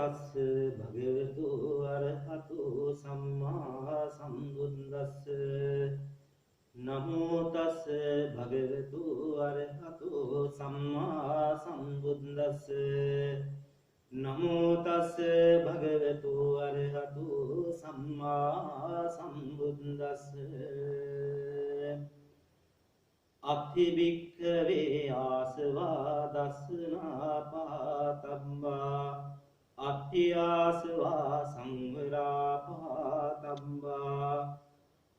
තස්ස භගවතු අරහතු සම්මා සම්බුද්දස්ස නමෝ තස්ස භගවතු අරහතු සම්මා සම්බුද්දස්ස නමෝ තස්ස භගවතු අරහතු සම්මා සම්බුද්දස්ස අත්ථි භික්ඛවේ ආසවා දස්සනා පාතබ්බා අත්ථි ආසවා සංවරා පාතබ්බා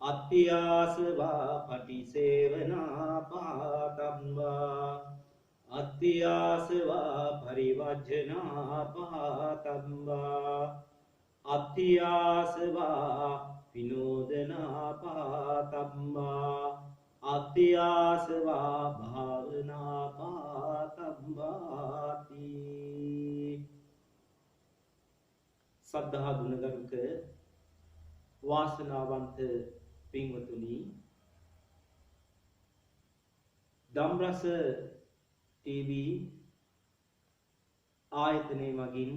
අත්ථි ආසවා පටිසේවනා පාතබ්බා අත්ථි ආසවා පරිවර්ජනා පාතබ්බා අත්ථි ආසවා විනෝදනා පාතබ්බා අත්‍යාසවා භාවනා පාතබ්බාති. සද්ධා ගුණගරුක වාසනාවන්ත පින්වතුනි, ධම්රස ටීවී ආයතනයේ මගින්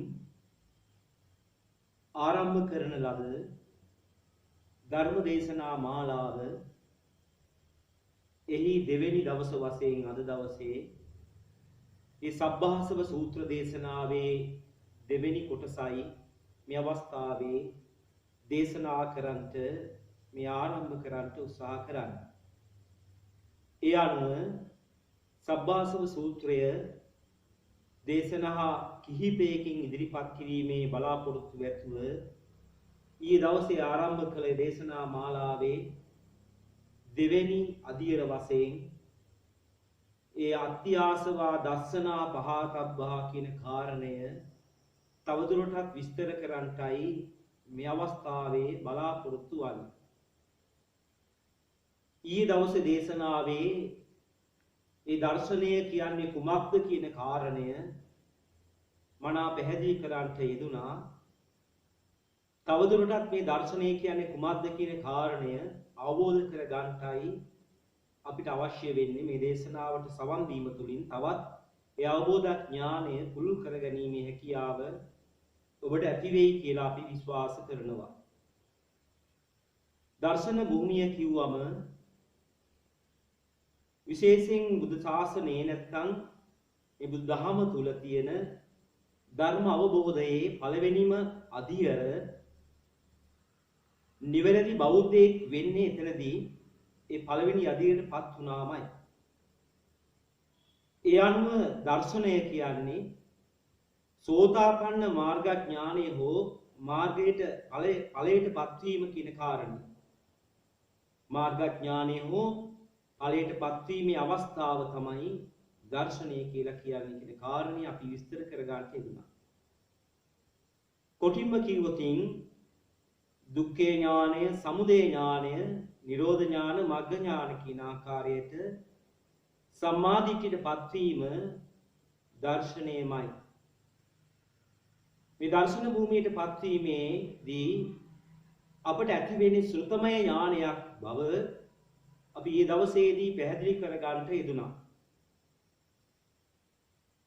ආරම්භ කරන ලද ධර්ම දේශනා මාලාව එහි දෙවෙනි දවස වශයෙන් අද දවසේ මේ සබ්බාසව සූත්‍ර දේශනාවේ දෙවෙනි කොටසයි මේ අවස්ථාවේ දේශනා කරන්නට මේ ආරම්භ කරන්නට උත්සාහ කරන්නේ. ඒ අනුව සබ්බාසව සූත්‍රය දේශනා කිහිපයකින් ඉදිරිපත් කිරීමේ බලාපොරොත්තු ඇතුව ඊයේ දවසේ ආරම්භ කළ දේශනා මාලාවේ දෙවෙනි අදියර වශයෙන් ඒ අත්‍යාසවා දස්සනා පහතබ්බා කියන කාරණය තවදුරටත් විස්තර කරන්නටයි මේ අවස්ථාවේ බලාපොරොත්තු වන්නේ. ඊයේ දවසේ දේශනාවේ ඒ දර්ශනය කියන්නේ කුමක්ද කියන කාරණය මනා පැහැදිලි කරන්නට යෙදුනා. තවදුරටත් මේ දර්ශනය කියන්නේ කුමක්ද කියන කාරණය අවබෝධ කර ගන්නටයි අපිට අවශ්‍ය වෙන්නේ. මේ දේශනාවට සවන් දීම තුළින් තවත් ඒ අවබෝධ ඥානය පුළුල් කර ගැනීමේ හැකියාව ඔබට ඇති වෙයි කියලා අපි විශ්වාස කරනවා. දර්ශන භූමිය කිව්වම විශේෂයෙන් බුදු ශාසනයේ නැත්නම් මේ බුදු දහම තුල තියෙන ධර්ම අවබෝධයේ පළවෙනිම අදියර නිවැරදි බෞද්ධයෙක් වෙන්නේ එතනදී ඒ පළවෙනි අදියරටපත් වුණාමයි. ඒ අනුව දර්ශනය කියන්නේ සෝතාපන්න මාර්ගඥානය හෝ මාර්ගයට ඵලයටපත් වීම කියන කාරණය. මාර්ගඥානය හෝ ඵලයටපත් වීමේ අවස්ථාව තමයි දර්ශනය කියලා කියන්නේ කියන කාරණේ අපි විස්තර කර ගන්නට යෙදුණා. කොටින්ම කිව්වොතින් දුක්ඛේ ඥානය, සමුදය ඥානය, නිරෝධ ඥාන, මග්ග ඥාන කියන ආකාරයට සම්මාදිට්ඨියටපත් වීම දර්ශනයමයි. මේ දර්ශන භූමියටපත් වීමේදී අපට ඇති වෙන්නේ ශ්‍රුතමය ඥානයක් බව අපි ඊයේ දවසේදී පැහැදිලි කර ගන්නට යෙදුණා.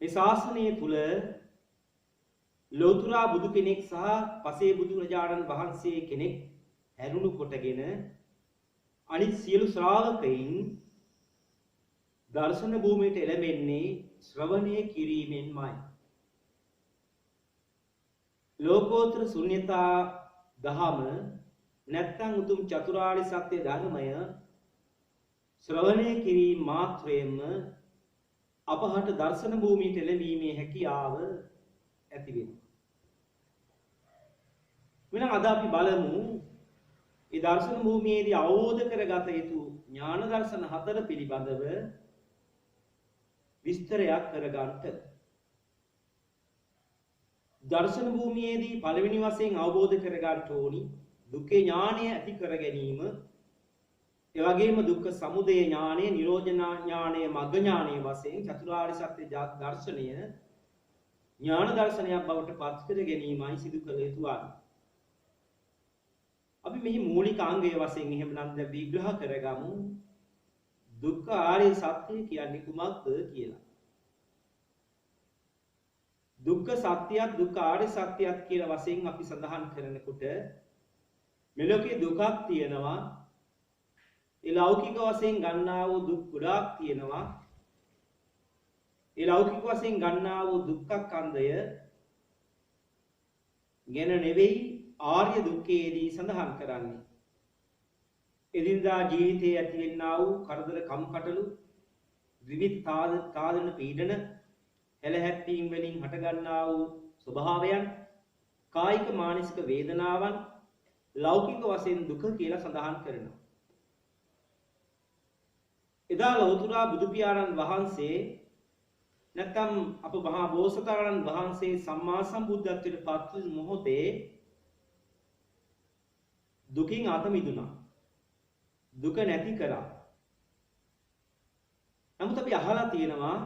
මේ ශාසනය තුල ලෝතර බුදු කෙනෙක් සහ පසේ බුදුරජාණන් වහන්සේ කෙනෙක් හැරුණු කොටගෙන අනිත් සියලු ශ්‍රාවකයින් දර්ශන භූමියට එළඹෙන්නේ ශ්‍රවණය කිරීමෙන්මයි. ලෝකෝත්තර ශුන්‍යතා දහම නැත්නම් උතුම් චතුරාර්ය සත්‍ය ධර්මය ශ්‍රවණය කිරීම මාත්‍රයෙන්ම අපහට දර්ශන භූමියට එළඹීමේ හැකියාව ඇති වෙනවා. වෙන අද අපි බලමු මේ දර්ශන භූමියේදී අවබෝධ කරගත යුතු ඥාන දර්ශන හතර පිළිබඳව විස්තරයක් කරගන්නට. දර්ශන භූමියේදී පළවෙනි වශයෙන් අවබෝධ කරගන්න ඕනි දුක්ඛේ ඥානය ඇති කර ගැනීම. ඒ වගේම දුක්ඛ සමුදය ඥානය, නිරෝධ ඥානය, මග්ග ඥානය වශයෙන් චතුරාර්ය සත්‍ය දර්ශනය ඥාන දර්ශනයක් බවට පත් කර ගැනීමයි සිදු කළ යුතු වන්නේ. අපි මෙහි මූලික අංගය වශයෙන් එහෙමනම් දැන් විග්‍රහ කරගමු දුක්ඛ ආර්ය සත්‍ය කියන්නේ කුමක්ද කියලා. දුක්ඛ සත්‍යයත් දුක්ඛ ආර්ය සත්‍යයත් කියලා වශයෙන් අපි සඳහන් කරනකොට මෙලොකේ දුකක් තියෙනවා. ඒ ලෞකික වශයෙන් ගන්නා වූ දුක් ගොඩාක් තියෙනවා. ඒ ලෞකික වශයෙන් ගන්නා වූ දුක්ඛ ගැන නෙවෙයි ආර්ය දුක්ඛයේදී සඳහන් කරන්නේ. එදිනදා ජීවිතයේ ඇතිවෙනා වූ කරදර කම්කටොළු විවිධ තාදන පීඩන එලහැප්පීම් වලින් හටගන්නා වූ ස්වභාවයන් කායික මානසික වේදනාවන් ලෞකික වශයෙන් දුක කියලා සඳහන් කරනවා. එදා ලෞතර බුදු පියාණන් වහන්සේ නැත්නම් අප මහා බෝසතාණන් වහන්සේ සම්මා සම්බුද්ධත්වයට පත් වූ මොහොතේ දුකින් අත මිදුණා. දුක නැති කරා. නමුත් අපි අහලා තියෙනවා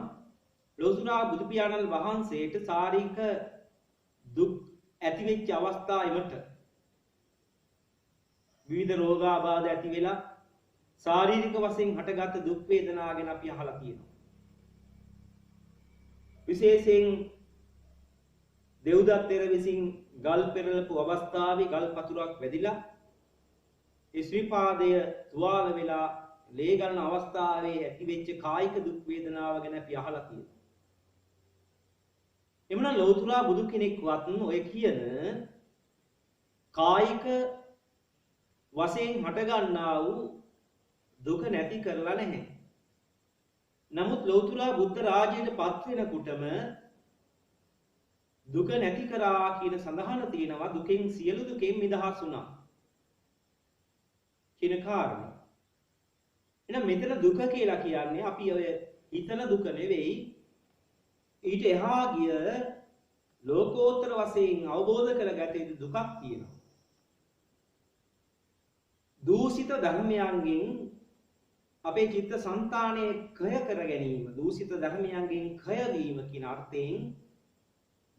ලෞතර බුදු පියාණන් වහන්සේට ශාරීරික දුක් ඇති වෙච්ච අවස්ථාවෙකට විවිධ රෝගාබාධ ඇති වෙලා ශාරීරික වශයෙන් හටගත් දුක් වේදනා ගැන අපි අහලා තියෙනවා. විශේෂයෙන් දෙව්දත් තෙර විසින් ගල් පෙරළපු අවස්ථාවේ ගල් පතුරක් වැදිලා ඒ ශ්‍රී පාදය තුවාල වෙලා ලේ ගන්න අවස්ථාවේ ඇතිවෙච්ච කායික දුක් වේදනාව ගැන අපි අහලා තියෙනවා. එමුණා ලෞතර බුදු කෙනෙක්වත් ඔය කියන කායික වශයෙන් හටගන්නා වූ දුක නැති කරලා නැහැ. නමුත් ලෞතර බුද්ධ රාජ්‍යයට පත් වෙනකොටම දුක නැති කරා කියන සඳහන තියෙනවා. දුකෙන් සියලු දුකෙන් නිදහස් වුණා කියන කාරණය. එහෙනම් මෙතන දුක කියලා කියන්නේ අපි ඔය හිතන දුක නෙවෙයි, ඊට එහා ගිය ලෝකෝත්තර වශයෙන් අවබෝධ කරගත යුතු දුකක් තියෙනවා. දූෂිත ධර්මයන්ගෙන් අපේ චිත්ත සංතානයේ කය කර ගැනීම, දූෂිත ධර්මයන්ගෙන් කය වීම කියන අර්ථයෙන්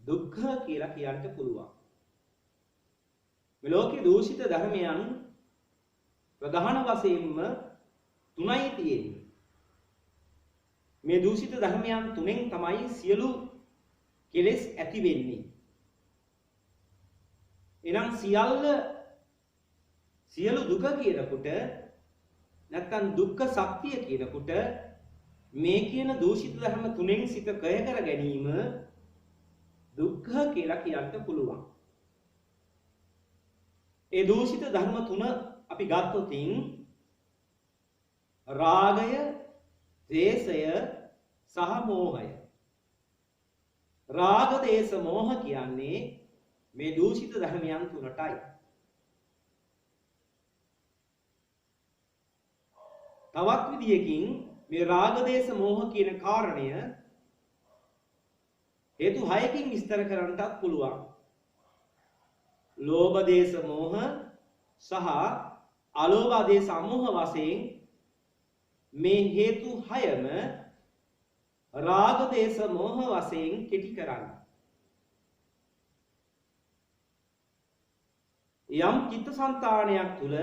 දුක්ඛ කියලා කියන්න පුළුවන්. මේ ලෝකේ දූෂිත ධර්මයන් ප්‍රධාන වශයෙන්ම තුනයි තියෙන්නේ. මේ දූෂිත ධර්මයන් තුනෙන් තමයි සියලු කෙලෙස් ඇති වෙන්නේ. එනම් සියලු දුක කියනකොට නැත්නම් දුක්ඛ සත්‍ය කියනකොට මේ කියන දූෂිත ධර්ම තුනෙන් සිත කය කර ගැනීම දුක්ඛ කියලා කියන්න පුළුවන්. ඒ දූෂිත ධර්ම තුන අපි ගත්තොතින් රාගය, ද්වේෂය සහ මෝහය. රාග, ද්වේෂ, මෝහ කියන්නේ මේ දූෂිත ධර්මයන් තුනටයි. තවත් විදියකින් මේ රාග, ද්වේෂ, මෝහ කියන කාරණය හේතු 6කින් විස්තර කරන්නටත් පුළුවන්. ලෝභ, ද්වේෂ, මෝහ සහ අලෝභ, ද්වේෂ, අමෝහ වශයෙන් මේ හේතු 6ම රාග, ද්වේෂ, මෝහ වශයෙන් කෙටි කරන්න. යම් චිත්තසංතානයක් තුල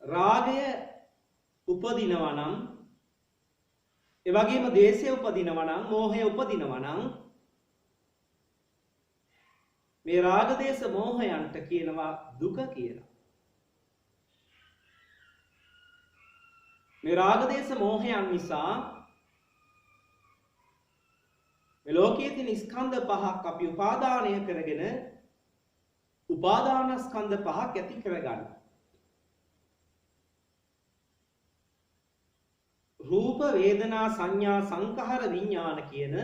රාගය උපදිනවා නම්, ඒ වගේම ද්වේෂය උපදිනවා නම්, මෝහය උපදිනවා නම් මේ රාග, ද්වේෂ, මෝහයන්ට කියනවා දුක කියලා. මේ රාග, ද්වේෂ, මෝහයන් නිසා මේ ලෝකයේ තියෙන ස්කන්ධ පහක් අපි උපාදානය කරගෙන උපාදාන ස්කන්ධ පහක් ඇති කරගන්න. රූප, වේදනා, සංඥා, සංඛාර, විඥාන කියන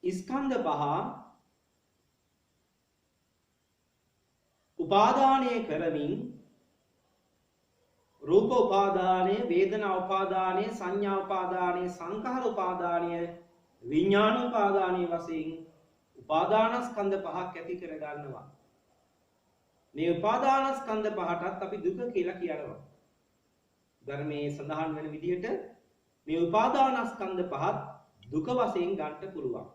ස්කන්ධ පහ උපාදානය කරමින් රූප උපාදානය, වේදනා උපාදානය, සංඥා උපාදානය, සංඛාර උපාදානය, විඥාන උපාදානය වශයෙන් උපාදානස්කන්ධ පහක් ඇති කර ගන්නවා. මේ උපාදානස්කන්ධ පහටත් අපි දුක කියලා කියනවා. ධර්මයේ සඳහන් වෙන විදිහට මේ උපාදානස්කන්ධ පහත් දුක වශයෙන් ගන්න පුළුවන්.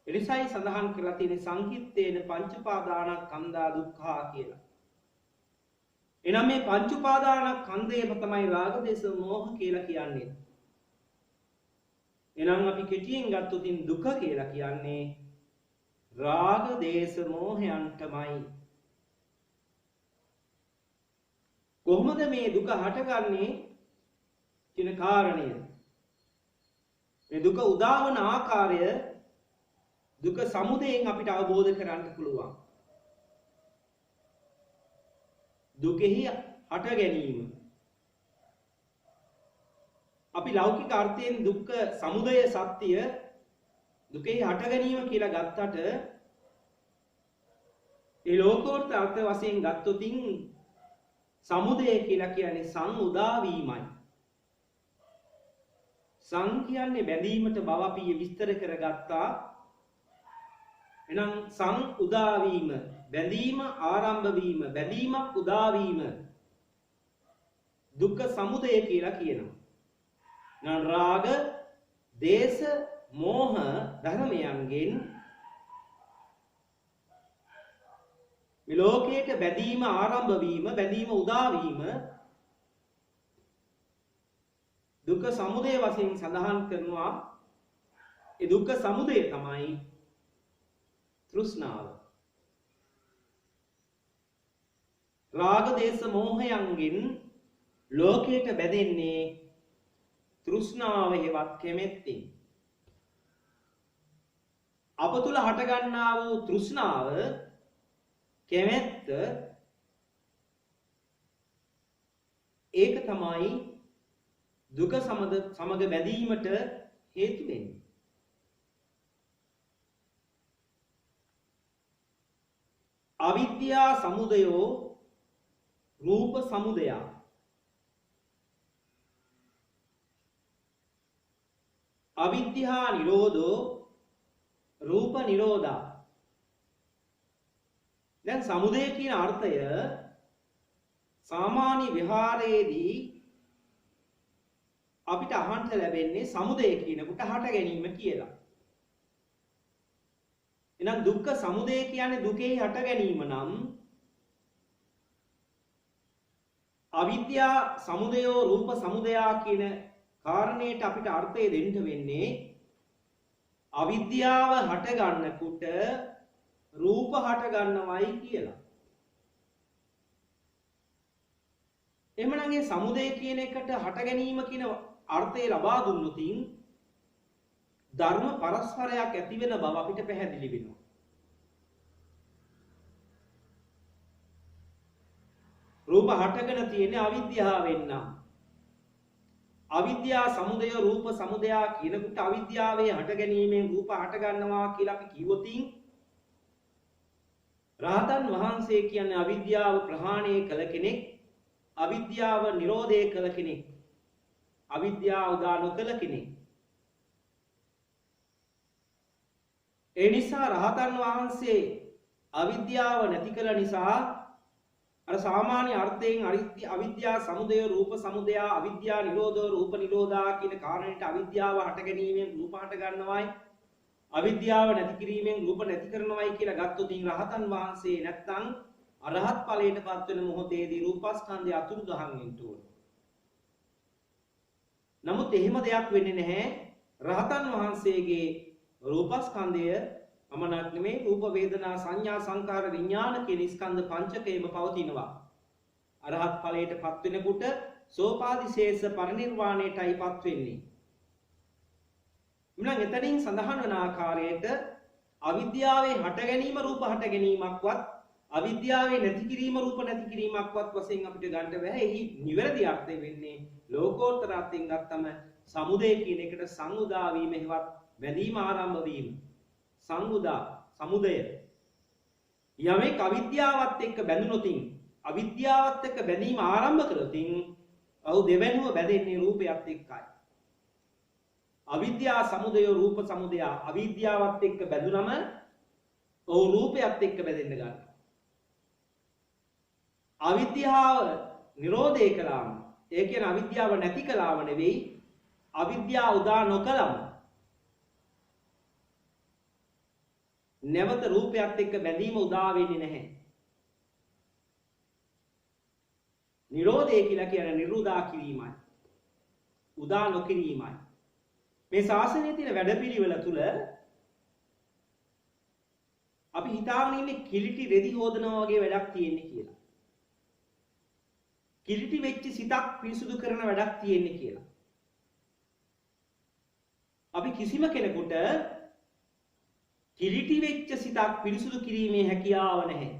එනිසායි සඳහන් කරලා තියෙන සංකිට්ඨේන පංච උපාදානස්කන්ධා දුක්ඛා කියලා. එනම් මේ පංච උපාදානස්කන්ධයම තමයි රාග, දේශ, මෝහ කියලා කියන්නේ. එහෙනම් අපි කෙටියෙන් ගත්තොත් දුක කියලා කියන්නේ රාග දේශ මොහයන්ටමයි. කොහොමද මේ දුක හටගන්නේ කියන කාරණය? මේ දුක උදාවන ආකාරය දුක සමුදයෙන් අපිට අවබෝධ කරගන්න පුළුවන්. දුකෙහි හට ගැනීම. අපි ලෞකික අර්ථයෙන් දුක්ඛ සමුදය සත්‍ය දුකෙහි හට ගැනීම කියලා ගත්තට ඒ ලෝකෝත්තර අර්ථ වශයෙන් ගත්තොතින් සමුදය කියලා කියන්නේ සං උදා වීමයි. සං කියන්නේ බැඳීමට බව අපි විස්තර කරගත්තා. එහෙනම් සං උදා වීම, බැඳීම ආරම්භ වීම, බැඳීමක් උදා වීම දුක්ඛ සමුදය කියලා කියනවා. නම් රාග, දේශ, මෝහ ධර්මයන්ගෙන් මේ ලෝකයට බැඳීම ආරම්භ වීම, බැඳීම උදා වීම දුක්ඛ සමුදය වශයෙන් සඳහන් කරනවා. ඒ දුක්ඛ සමුදය තමයි තෘෂ්ණාව. රාග දේශ මොහයන්ගෙන් ලෝකයට බැඳෙන්නේ තෘෂ්ණාව හේවත් කැමැත්තෙන්. අප තුල හට ගන්නා වූ තෘෂ්ණාව කැමැත්ත ඒක තමයි දුක සමග බැඳීමට හේතු වෙන්නේ. අවිද්‍යා සමුදයෝ රූප සමුදය. අවිද්‍යා නිරෝධෝ රූප නිරෝධා. දැන් සමුදය කියන අර්ථය සාමාන්‍ය විහාරයේදී අපිට අහන්න ලැබෙන්නේ සමුදය කියනකොට හට ගැනීම කියලා. එහෙනම් දුක්ඛ සමුදය කියන්නේ දුකේ හට ගැනීම නම් අවිද්‍යා සමුදයෝ රූප සමුදයා කියන කාරණේට අපිට අර්ථය දෙන්න වෙන්නේ අවිද්‍යාව හට ගන්නකොට රූප හට ගන්නවයි කියලා. එහෙමනම් මේ සමුදය කියන එකට හට ගැනීම කියන අර්ථය ලබා දුන්නොතින් ධර්ම පරස්පරයක් ඇති වෙන බව අපිට පැහැදිලි වෙනවා. රූප හටගෙන තියෙන්නේ අවිද්‍යාවෙන් නම් අවිද්‍යා සමුදය රූප සමුදය කියනකොට අවිද්‍යාවේ හට ගැනීමෙන් රූප හට ගන්නවා කියලා අපි කිව්වොතින් රහතන් වහන්සේ කියන්නේ අවිද්‍යාව ප්‍රහාණය කළ කෙනෙක්, අවිද්‍යාව නිරෝධය කළ කෙනෙක්, අවිද්‍යාව උදා නොකළ කෙනෙක්. ඒ නිසා රහතන් වහන්සේ අවිද්‍යාව නැති කළ නිසා අර සාමාන්‍ය අර්ථයෙන් අවිද්‍යා සමුදය රූප සමුදය අවිද්‍යා නිරෝධෝ රූප නිරෝධා කියන කාරණේට අවිද්‍යාව හට ගැනීමෙන් රූප හට ගන්නවයි අවිද්‍යාව නැති කිරීමෙන් රූප නැති කරනවයි කියලා ගත්තොත් රහතන් වහන්සේ නැත්තම් අරහත් ඵලයටපත් වෙන මොහොතේදී රූපස්කන්ධය අතුරුදහන් වෙන්න ඕන. නමුත් එහෙම දෙයක් වෙන්නේ නැහැ. රහතන් වහන්සේගේ රූපස්කන්ධය අමනක් නෙමේ රූප වේදනා සංඥා සංකාර විඥාන කියන ස්කන්ධ පංචකයම පවතිනවා. අරහත් ඵලයටපත් වෙනකොට සෝපාදිශේෂ පරිනිර්වාණයටයිපත් වෙන්නේ. මනම් එතනින් සඳහන් වන ආකාරයට අවිද්‍යාවේ හට ගැනීම රූප හට ගැනීමක්වත් අවිද්‍යාවේ නැති කිරීම රූප නැති කිරීමක්වත් වශයෙන් අපිට ගන්න බෑ. එහි නිවැරදි අර්ථය වෙන්නේ ලෝකෝත්තර අර්ථයෙන් ගත්තම සමුදය කියන එකට සංඋදා වීම හේවත් බැඳීම ආරම්භ වීම. සංඋදා සමුදය යමෙක් අවිද්‍යාවත් එක්ක බැඳුනොතින් අවිද්‍යාවත් එක්ක බැඳීම ආරම්භ කළොතින් ඔහු දෙවැනුව බැඳෙන්නේ රූපයත් එක්කයි. අවිද්‍යා සමුදය රූප සමුදය අවිද්‍යාවත් එක්ක බැඳුනම ඔහු රූපයත් එක්ක බැඳෙන්න ගන්නවා. අවිද්‍යාව නිරෝධය කළාම ඒ කියන්නේ අවිද්‍යාව නැති කළාම නෙවෙයි අවිද්‍යාව උදා නොකළම නැවත රූපයත් එක්ක බැඳීම උදා වෙන්නේ නැහැ. නිරෝධය කියලා කියන්නේ නිරුදා කිරීමයි. උදා නොකිරීමයි. මේ ශාසනයේ තියෙන වැඩපිළිවෙල තුල අපි හිතාගෙන ඉන්නේ කිලිටි රෙදි හොදනවා වගේ වැඩක් තියෙන්නේ කියලා. කිලිටි වෙච්ච සිතක් පිරිසුදු කරන වැඩක් තියෙන්නේ කියලා. අපි කිසිම කෙනෙකුට කිලිටි වෙච්ච සිතක් පිරිසුදු කිරීමේ හැකියාව නැහැ.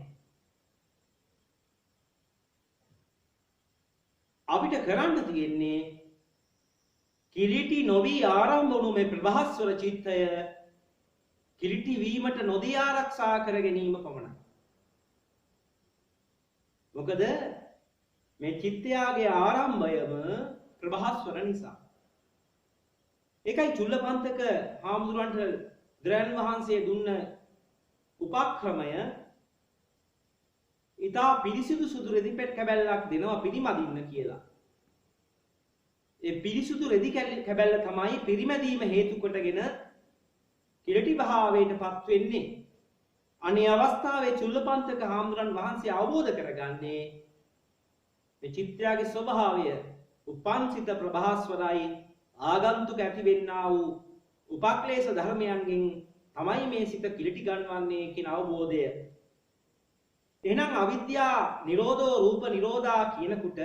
අපිට කරන්න තියෙන්නේ කිලිටි නොවි ආරම්භ වුණු මේ ප්‍රභාස්වර චිත්තය කිලිටි වීමට නොදී ආරක්ෂා කර ගැනීම පමණයි. මොකද මේ චිත්තයාගේ ආරම්භයම ප්‍රභාස්වර නිසා. ඒකයි චුල්ලපන්තක හාමුදුරන්ට බුදුරන් වහන්සේ දුන්න උපක්‍රමය ඊතා පිරිසිදු සුදු රෙදි පෙට් කැබැල්ලක් දෙනවා පිරිමදින්න කියලා. ඒ පිරිසුදු රෙදි කැබැල්ල තමයි පිරිමැදීම හේතු කොටගෙන කිලිටි භාවයටපත් වෙන්නේ. අනේ අවස්ථාවේ චුල්ලපන්තක හාමුදුරන් වහන්සේ අවබෝධ කරගන්නේ මේ චිත්තයාගේ ස්වභාවය උපන්සිත ප්‍රභාස්වරයි ආගන්තුක ඇතිවෙන්නා වූ උපක්ලේශ ධර්මයන්ගෙන් තමයි මේ සිත කිලිටි ගන්වන්නේ කියන අවබෝධය. එහෙනම් අවිද්‍යා නිරෝධෝ රූප නිරෝධා කියනකොට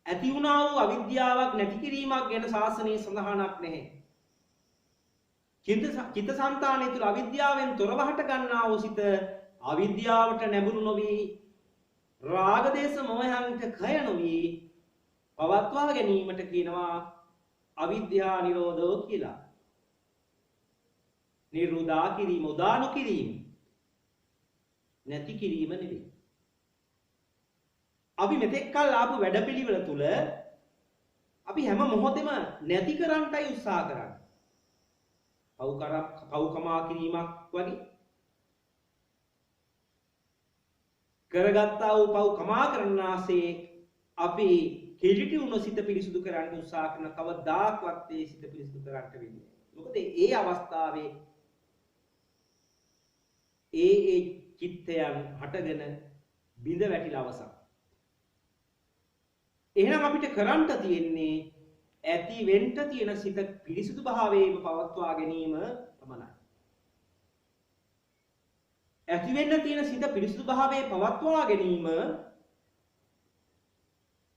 ඇති වුණා වූ අවිද්‍යාවක් නැති කිරීමක් ගැන ශාසනයේ සඳහනක් නැහැ. චිත්තසංතානය තුළ අවිද්‍යාවෙන් තොරව හට ගන්නා වූ සිත අවිද්‍යාවට නැඹුරු නොවි රාග දේශ මොහයන්ට කය නොවි පවත්වා ගැනීමට කියනවා අවිද්‍යා නිරෝධෝ කියලා. නිරෝධා කිරීම උදානු කිරීම නැති කිරීම නෙවෙයි. අපි මෙතෙක් කල් ආපු වැඩපිළිවෙල තුල අපි හැම මොහොතෙම නැති කරන්නටයි උත්සාහ කරන්නේ. පව්කමා කිරීමක් වගේ කරගත්තා වූ පව් කමා කරන්නාසේ අපි කිලිටි වුණ සිත පිරිසුදු කරන්න උත්සාහ කරන කවදාක්වත් ඒ සිත පිරිසුදු කරන්න වෙන්නේ නැහැ. මොකද ඒ අවස්ථාවේ ඒ චිත්තයන් හටගෙන බිඳ වැටිලා අවසන්. එහෙනම් අපිට කරන්න තියෙන්නේ ඇති වෙන්න තියෙන සිත පිරිසුදු භාවයේම පවත්වා ගැනීම පමණයි. ඇති වෙන්න තියෙන සිත පිරිසුදු භාවයේ පවත්වා ගැනීම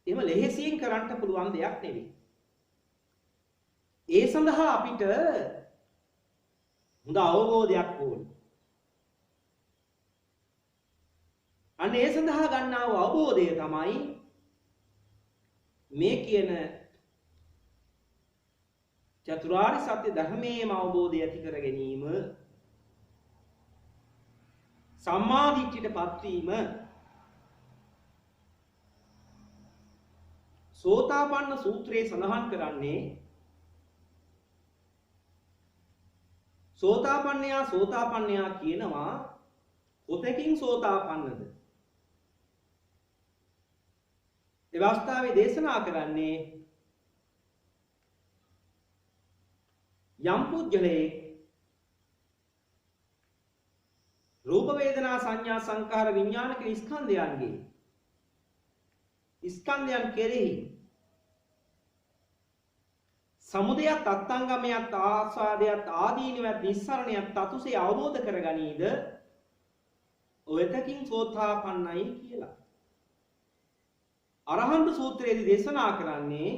එහෙම ලෙහෙසියෙන් කරන්න පුළුවන් දෙයක් නෙවෙයි. ඒ සඳහා අපිට හොඳ අවබෝධයක් ඕනේ. අන්න ඒ සඳහා ගන්නා වූ අවබෝධය තමයි මේ කියන චතුරාර්ය සත්‍ය ධර්මයේම අවබෝධය ඇති කර ගැනීම, සම්මා දිට්ඨියටපත් වීම, සෝතාපන්න සූත්‍රයේ සඳහන් කරන්නේ සෝතාපන්නයා කියනවා කොතකින් සෝතාපන්නද? ඒ අවස්ථාවේ දේශනා කරන්නේ යම් පුජ්‍යලේ රූප වේදනා සංඥා සංකාර විඥාන කියන ස්කන්ධයන් කෙරෙහි සමුදයත් අත්ංගමයත් ආස්වාදයත් ආදීනවත් නිස්සරණයත් තතුසේ අවබෝධ කරගනීද ඔයතකින් සෝතාපන්නයි කියලා. අරහන්ත සූත්‍රයේදී දේශනා කරන්නේ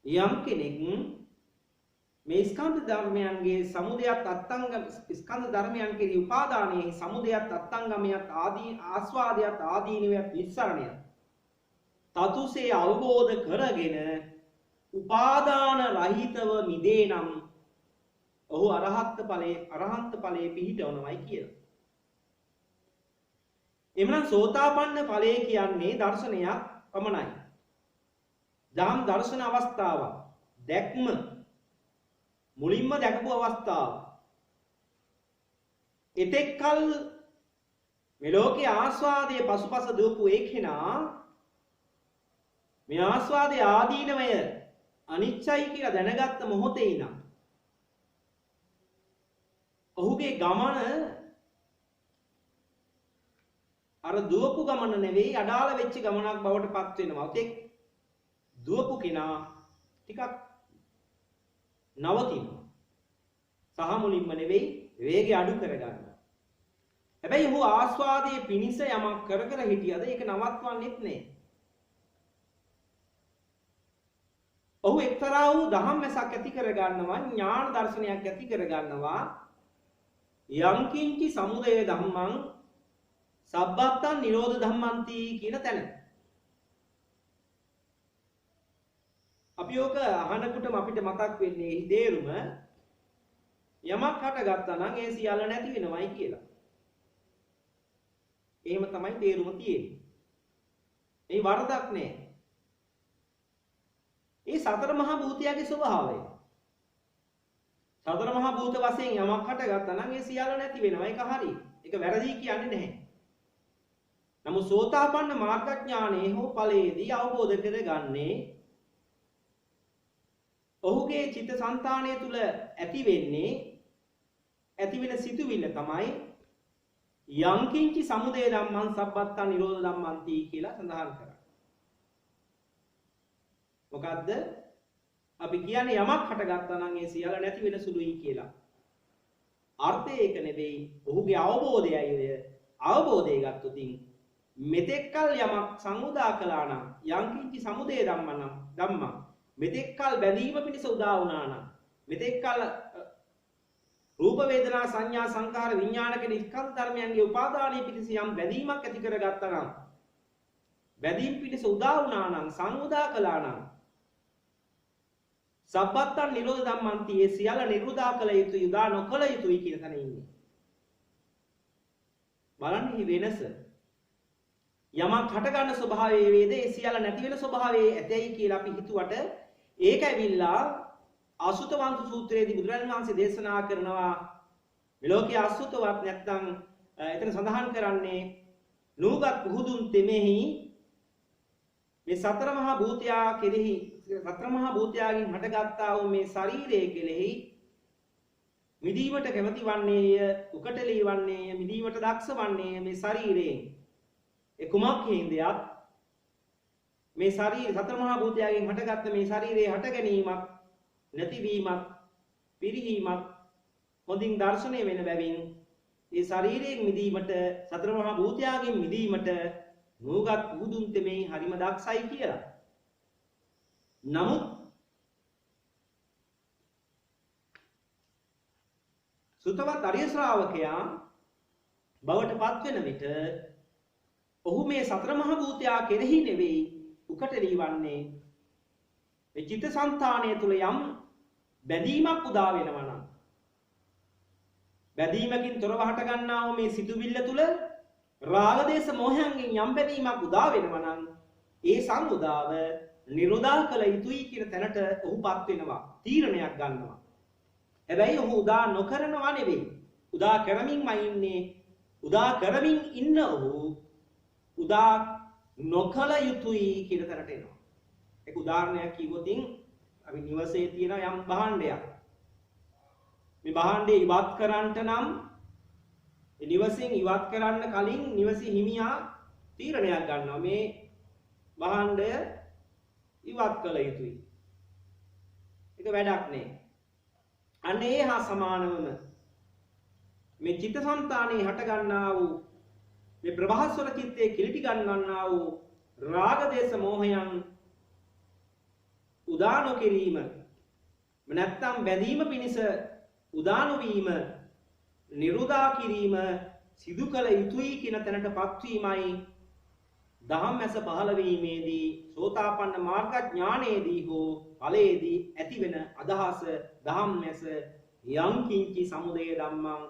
යම් කෙනෙක් මේ ස්කන්ධ ධර්මයන්ගේ සමුදයත් අත්ංගම ස්කන්ධ ධර්මයන් කෙරෙහි උපාදානයේ සමුදයත් අත්ංගමයත් ආදී ආස්වාදයත් ආදීනවත් නිස්සරණයත් තතුසේ අවබෝධ කරගෙන උපාදාන රහිතව මිදේ නම් ඔහු අරහත් ඵලයේ පිහිටවනවායි කියලා. එමනම් සෝතාපන්න ඵලය කියන්නේ දර්ශනයක් පමණයි. ධම් දර්ශන අවස්ථාවක්, දැක්ම මුලින්ම දැකපු අවස්ථාව. එතෙක් කල මේ ලෝකයේ ආස්වාදයේ පසුපස දුවපු ඒකේනා මේ ආස්වාදයේ ආදීනමය අනිච්චයි කියලා දැනගත්ත මොහොතේ ඉඳන් ඔහුගේ ගමන අර දුවපු ගමන නෙවෙයි අඩාල වෙච්ච ගමනක් බවට පත් වෙනවා. ඒත් දුවපු කෙනා ටිකක් නවතිනවා. සහ මුලින්ම නෙවෙයි වේගය අඩු කරගන්නවා. හැබැයි ඔහු ආස්වාදයේ පිනිස යමක් කර කර හිටියද ඒක නවත්වන්නෙත් නෑ. ඔහු එක්තරා වූ ධම්මසක් ඇති කරගන්නවා, ඥාන දර්ශනයක් ඇති කරගන්නවා. යංකින්චි සමුදය ධම්මං සබ්බත්තං නිරෝධ ධම්මන්ති කියන තැන. අපි ඕක අහනකොටම අපිට මතක් වෙන්නේ තේරුම යමක් හටගත්තා නම් ඒ සියල්ල නැති වෙනවයි කියලා. එහෙම තමයි තේරුම තියෙන්නේ. ඒ වරදක් නෑ. ඒ සතර මහා භූතයගේ ස්වභාවය. සතර මහා භූත වශයෙන් යමක් හටගත්තා නම් ඒ සියල්ල නැති වෙනවා. ඒක හරි. ඒක වැරදි කියන්නේ නැහැ. නමුත් සෝතාපන්න මාර්ගඥානයේ හෝ ඵලයේදී අවබෝධ කරගන්නේ ඔහුගේ චිත්ත සංතානය තුල ඇති වෙන සිතුවිල්ල තමයි යංකින්චි සමුදය ධම්මං සබ්බත්තං නිරෝධ ධම්මන්ති කියලා සඳහන් කරන්නේ. මොකද්ද? අපි කියන්නේ යමක් හටගත්තා නම් ඒ සියල්ල නැති වෙන සුළුයි කියලා. අර්ථය ඒක නෙවෙයි. ඔහුගේ අවබෝධයයි ඔය. අවබෝධය ගත්තොතින් මෙතෙක්කල් යමක් සංඋදා කළා නම් යංකින්චි සමුදය ධම්මං මෙතෙක්කල් බැඳීම පිණිස උදා වුණා නම් මෙතෙක්කල් රූප වේදනා සංඥා සංකාර විඥාන කියන ස්කන්ධ ධර්මයන්ගේ උපාදානයේ පිණිස යම් බැඳීමක් ඇති කරගත්තා නම් බැඳීම් පිණිස උදා වුණා නම් සංඋදා කළා නම් සබ්බත්තං නිරෝධ ධම්මන්ති ඒ සියල්ල නිරුදා කළ යුතුයි උදා නොකළ යුතුයි කියන තැන ඉන්නේ. බලන්න මේ වෙනස. යමක් හට ගන්න ස්වභාවයේ වේද ඒ සියල්ල නැති වෙන ස්වභාවයේ ඇතයි කියලා අපි හිතුවට ඒක ඇවිල්ලා අසුතවන්ත සූත්‍රයේදී බුදුරජාණන් වහන්සේ දේශනා කරනවා මේ ලෝකයේ අසුතවත් නැත්නම් එතන සඳහන් කරන්නේ නූගත් පුහුදුන් තෙමෙහි මේ සතර මහා භූතයා කෙරෙහි සතර මහා භූතයාගෙන් හටගත්තා වූ මේ ශරීරයේ කෙරෙහි මිදීමට කැමති වන්නේය, උකටලී වන්නේය, මිදීමට දක්ෂ වන්නේය මේ ශරීරයෙන්. ඒ කුමක් හේඳයක් මේ ශරීර සතර මහා භූතයාගෙන් හටගත්ත මේ ශරීරයේ හට ගැනීමක් නැතිවීමක් පිරිහීමක් හොඳින් දර්ශනය වෙන බැවින් මේ ශරීරයෙන් මිදීමට සතර මහා භූතයාගෙන් මිදීමට නූගත් පුදුන් තෙමේ හරිම දක්ෂයි කියලා. නමුත් සුතවත් ආර්ය ශ්‍රාවකයා බවට පත් වෙන විට ඔහු මේ සතර මහා භූතයා කෙරෙහි නෙවෙයි උකටලී වන්නේ ඒ චිත්තසංතානය තුල යම් බැඳීමක් උදා වෙනවා නම් බැඳීමකින් තොරව හට ගන්නා වූ මේ සිතුවිල්ල තුල රාග දේශ මොහයන්ගෙන් යම් බැඳීමක් උදා වෙනවා නම් ඒ සංඋදාව නිරෝධා කළ යුතුයි කියන තැනට ඔහුපත් වෙනවා තීරණයක් ගන්නවා. හැබැයි ඔහු උදා නොකරනවා නෙවෙයි උදා කරමින්මයි ඉන්නේ. උදා කරමින් ඉන්න ඔහු උදා නොකළ යුතුයි කියන තැනට එනවා. ඒක උදාහරණයක් කිව්වොතින් අපි නිවසේ තියෙන යම් භාණ්ඩයක් මේ භාණ්ඩය ඉවත් කරන්නට නම් ඒ නිවසෙන් ඉවත් කරන්න කලින් නිවසේ හිමියා තීරණයක් ගන්නවා මේ භාණ්ඩය ඉවත් කළ යුතුයි. ඒක වැඩක් නෑ. අන්න ඒ හා සමානවම මේ චිත්තසංතානයේ හට ගන්නා වූ මේ ප්‍රභාස්වර චිත්තයේ කිලිටි ගන්නා වූ රාග දේශ මොහයන් උදා නොකිරීම නැත්නම් බැඳීම පිණිස උදා නොවීම නිරුදා කිරීම සිදු කළ යුතුයි කියන තැනටපත් වීමයි ධම්මැස පහළ වීමේදී සෝතාපන්න මාර්ග ඥානයේදී හෝ ඵලයේදී ඇතිවෙන අදහස ධම්මැස යං කිංචි සමුදය ධම්මං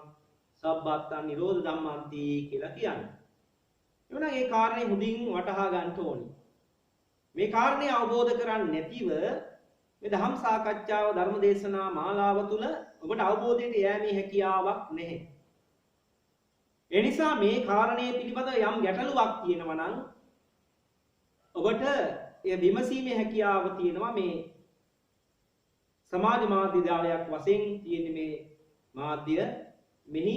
සබ්බත්තං නිරෝධ ධම්මන්ති කියලා කියන්නේ. එවනම් මේ කාරණේ හොඳින් වටහා ගන්න ඕනේ. මේ කාරණේ අවබෝධ කරන්නේ නැතිව මේ ධම්ම සාකච්ඡාව ධර්ම දේශනා මාලාව තුළ ඔබට අවබෝධයට යෑමේ හැකියාවක් නැහැ. ඒ නිසා මේ කාරණේ පිළිබඳ යම් ගැටලුවක් තියෙනවා නම් ඔබට ඒ විමසීමේ හැකියාව තියෙනවා මේ සමාජ මාධ්‍ය දාලයක් වශයෙන් තියෙන මේ මාධ්‍ය මෙහි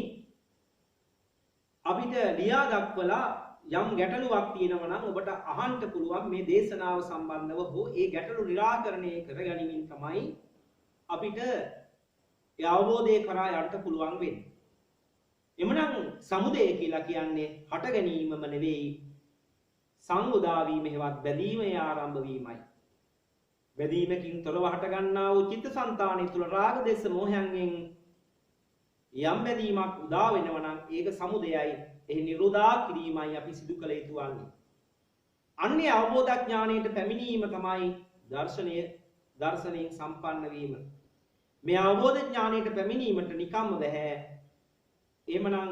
අපිට ලියා දක්වලා යම් ගැටලුවක් තියෙනවා නම් ඔබට අහන්න පුළුවන් මේ දේශනාව සම්බන්ධව හෝ ඒ ගැටලු निराකරණය කරගැනීමෙන් තමයි අපිට ඒ අවබෝධය කරා යන්න පුළුවන් වෙන්නේ. එමනම් සමුදය කියලා කියන්නේ හට ගැනීමම නෙවෙයි සංඋදා වීම හේවත් බැඳීමේ ආරම්භ වීමයි. බැඳීමකින් තොරව හට ගන්නා වූ චිත්තසංතානය තුළ රාග දේශ මොහයන්ගෙන් යම් බැඳීමක් උදා වෙනවා නම් ඒක සමුදයයි. එහි නිරෝධා කිරීමයි අපි සිදු කළ යුතු වන්නේ. අන්නේ අවබෝධ ඥාණයට පැමිණීම තමයි දර්ශනයෙන් සම්පන්න වීම. මේ අවබෝධ ඥාණයට පැමිණීමට නිකම්ම බෑ. එhmenan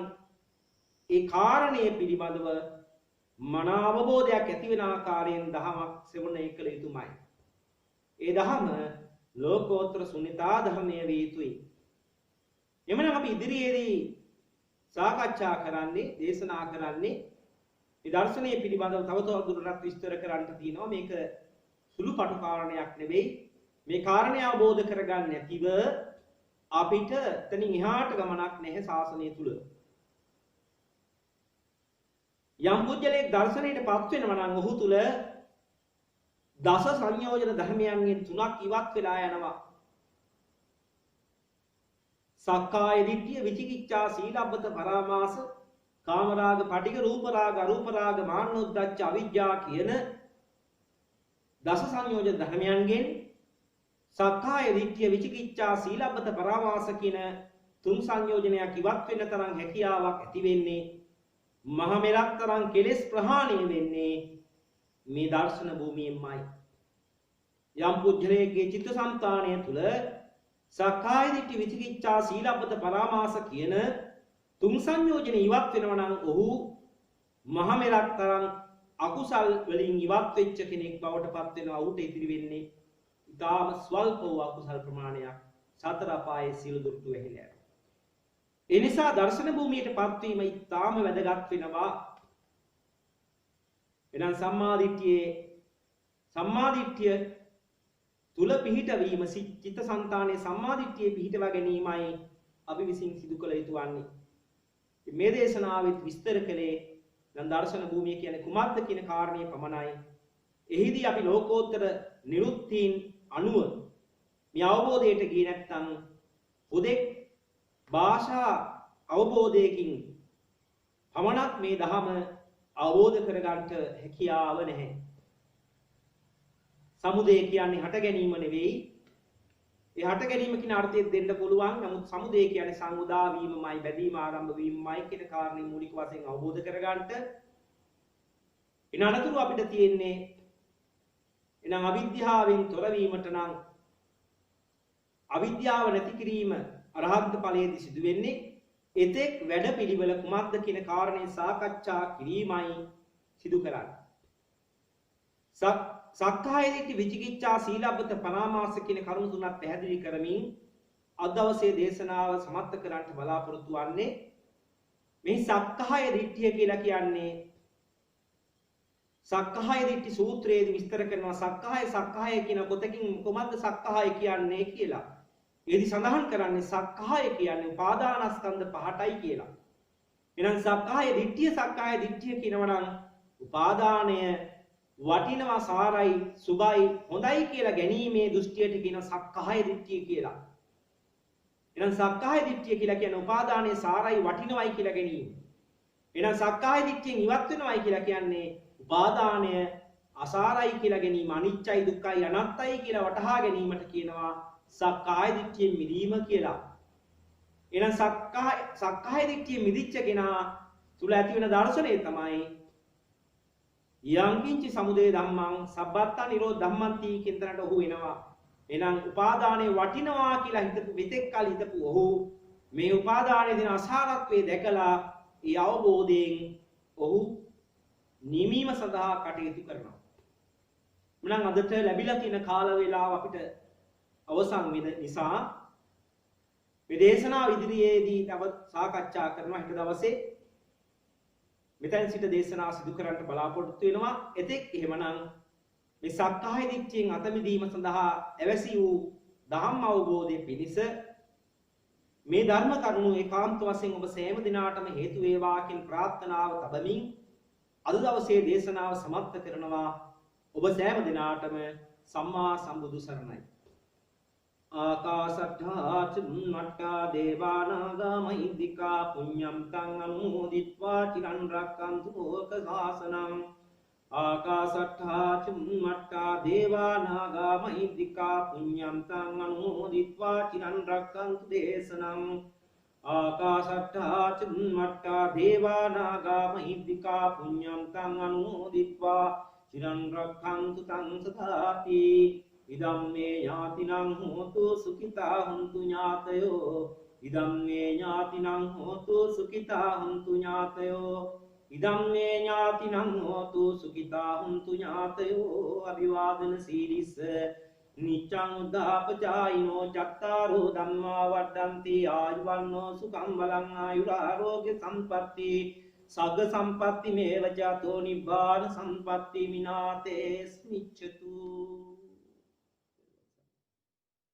ඒ කාරණය පිළිබඳව මන අවබෝධයක් ඇති වෙන ආකාරයෙන් දහමක් ශ්‍රවණය කළ යුතුමයි. ඒ දහම ලෝකෝත්තර ශුන්‍යතා ධර්මයේ වේ යුතුයි. එhmenan අපි ඉදිරියේදී සාකච්ඡා කරන්නේ දේශනා කරන්නේ මේ දර්ශනය පිළිබඳව තවදුරටත් විස්තර කරන්න තියෙනවා. මේක සුළු පටු කාරණයක් නෙවෙයි. මේ කාරණය අවබෝධ කරගන්න නැතිව අපිට එතනින් එහාට ගමනක් නැහැ ශාසනය තුල. යම් පුජ්‍යලයක් දර්ශනයට පත් වෙනවා නම් ඔහු තුල දස සංයෝජන ධර්මයන්ගෙන් තුනක් ඉවත් වෙලා යනවා. සක්කාය දිට්ඨිය, විචිකිච්ඡා, සීලබ්බත පරාමාස, කාමරාග, පටිඝ, රූපරාග, අරූපරාග, මාන්නොද්දච්ච, අවිජ්ජා කියන දස සංයෝජන ධර්මයන්ගෙන් සක්කාය දිට්ඨිය, විචිකිච්ඡා, සීලබ්බත පරාමාස කියන තුන් සංයෝජනයක් ඉවත් වෙන්න තරම් හැකියාවක් ඇති වෙන්නේ මහ මෙලක් තරම් කෙලෙස් ප්‍රහාණය වෙන්නේ මේ දර්ශන භූමියෙන්මයි. යම් පුජ්‍යලයේ චිත්තසංතානය තුල සක්කාය දිට්ඨි, විචිකිච්ඡා, සීලබ්බත පරාමාස කියන තුන් සංයෝජන ඉවත් වෙනවා නම් ඔහු මහ මෙලක් තරම් අකුසල් වලින් ඉවත් වෙච්ච කෙනෙක් බවට පත් වෙනවා. ඌට ඉතිරි වෙන්නේ ඊටාම ස්වල්ප වූ අකුසල් ප්‍රමාණයක්. සතර අපායේ සියලු දුක්ඛ වෙහිලා යනවා. ඒ නිසා දර්ශන භූමියට පත් වීම ඊටාම වැදගත් වෙනවා. එනම් සම්මාදිට්ඨිය තුල පිහිටවීම චිත්තසංතානයේ සම්මාදිට්ඨියේ පිහිටවා ගැනීමයි අපි විසින් සිදු කළ යුතු වන්නේ. මේ දේශනාවෙත් විස්තර කළේ නම් දර්ශන භූමිය කියන්නේ කුමක්ද කියන කාරණේ පමණයි. එහිදී අපි ලෝකෝත්තර නිරුත්තීන් අනුව මේ අවබෝධයට ගියේ නැත්නම් හුදෙක් භාෂා අවබෝධයකින් පමණක් මේ ධහම අවබෝධ කරගන්නට හැකියාව නැහැ. සමුදය කියන්නේ හට ගැනීම නෙවෙයි. ඒ හට ගැනීම කියන අර්ථය දෙන්න පුළුවන්. නමුත් සමුදය කියන්නේ සංඋදා වීමමයි, බැඳීම ආරම්භ වීමමයි කියන කාරණේ මූලික වශයෙන් අවබෝධ කරගන්නට. එන අනතුරු අපිට තියෙන්නේ එනම් අවිද්‍යාවෙන් තොර වීමට නම් අවිද්‍යාව නැති කිරීම අරහත් ඵලයේදී සිදු වෙන්නේ එතෙක් වැඩ පිළිවෙල කුමක්ද කියන කාරණේ සාකච්ඡා කිරීමයි සිදු කරන්නේ. සක්කාය දිට්ඨි, විචිකිච්ඡා, සීලබ්බත පරාමාස කියන කරුණු තුනක් පැහැදිලි කරමින් අද දවසේ දේශනාව සමත් කරන්නට බලාපොරොත්තු වන්නේ. මේ සක්කාය දිට්ඨිය කියලා කියන්නේ සක්කාය දිට්ඨි සූත්‍රයේදී විස්තර කරනවා සක්කාය කියන පොතකින් කොහොමද සක්කාය කියන්නේ කියලා. ඒදී සඳහන් කරන්නේ සක්කාය කියන්නේ උපාදානස්කන්ධ පහටයි කියලා. එහෙනම් සක්කාය දිට්ඨිය කියනවා නම් උපාදානය වටිනවා, සාරයි, සුභයි, හොඳයි කියලා ගැනීමේ දෘෂ්ටියට කියන සක්කාය දිට්ඨිය කියලා. එහෙනම් සක්කාය දිට්ඨිය කියලා කියන්නේ උපාදානයේ සාරයි, වටිනවයි කියලා ගැනීම. එහෙනම් සක්කාය දිට්ඨියෙන් ඉවත් වෙනවයි කියලා කියන්නේ උපාදානය අසාරයි කියලා ගැනීම, අනිච්චයි, දුක්ඛයි, අනාත්තයි කියලා වටහා ගැනීමට කියනවා සක්කාය දිට්ඨියෙන් මිදීම කියලා. එහෙනම් සක්කාය දිට්ඨිය මිදිච්ච කෙනා තුල ඇති වෙන දර්ශනය තමයි යංකින්චි සමුදය ධම්මං සබ්බත්තා නිරෝධ ධම්මන්ති කියන තැනට ඔහු එනවා. එහෙනම් උපාදානයේ වටිනවා කියලා හිතපු මෙතෙක් කල හිතපු ඔහු මේ උපාදානයේ දෙන අසාරත්වයේ දැකලා ඒ අවබෝධයෙන් ඔහු නිමීම සඳහා කටයුතු කරනවා. මනම් අදට ලැබිලා තියෙන කාල වේලාව අපිට අවසන් වෙන නිසා මේ දේශනාව ඉදිරියේදී තව සාකච්ඡා කරනවා. හෙට දවසේ මෙතෙන් සිට දේශනාව සිදු කරන්නට බලාපොරොත්තු වෙනවා. එතෙක් එහෙමනම් මේ සක්කාය දිට්ඨියෙන් අත මිදීම සඳහා ඇවැසි වූ ධම්ම අවබෝධයේ පිණිස මේ ධර්ම කරුණු ඒකාන්ත වශයෙන් ඔබ සෑම දිනාටම හේතු වේවා කියන ප්‍රාර්ථනාව තබමින් අද දවසේ දේශනාව සමත් කරනවා ඔබ සෑම දිනාටම සම්මා සම්බුදු සරණයි. ආකාශට්ඨා චුම්මට්ඨා දේවානාගා මහිද්దికා පුඤ්ඤම් තං අනුමෝදිත්වා චිරන් රැක්කන්තු ලෝක සාසනං. ආකාශට්ඨා චුම්මට්ඨා දේවානාගා මහිද්దికා පුඤ්ඤම් තං අනුමෝදිත්වා චිරන් රැක්කන්තු දේශනං. ආකාශට්ඨා චුම්මට්ඨා දේවානාගා මහිද්దికා පුඤ්ඤම් තං අනුමෝදිත්වා චිරන් රැක්කන්තු තං සදාති. ඉදම්මේ ඥාතිනං හෝතු සුඛිතා හුන්තු ඥාතයෝ. ඉදම්මේ ඥාතිනං හෝතු සුඛිතා හුන්තු ඥාතයෝ. ඉදම්මේ ඥාතිනං හෝතු සුඛිතා හුන්තු ඥාතයෝ. අභිවාදන සීලිස්ස නිච්ඡං උද්ධාපචායිනෝ චත්තාරෝ ධම්මා වඩ්ඩන්ති ආයුවන්නෝ සුඛං බලං ආයුරාරෝග්‍ය සම්පatti සග්ග සම්පatti මේව චතෝ නිබ්බාන සම්පatti විනාතේ ස්මිච්ඡතු.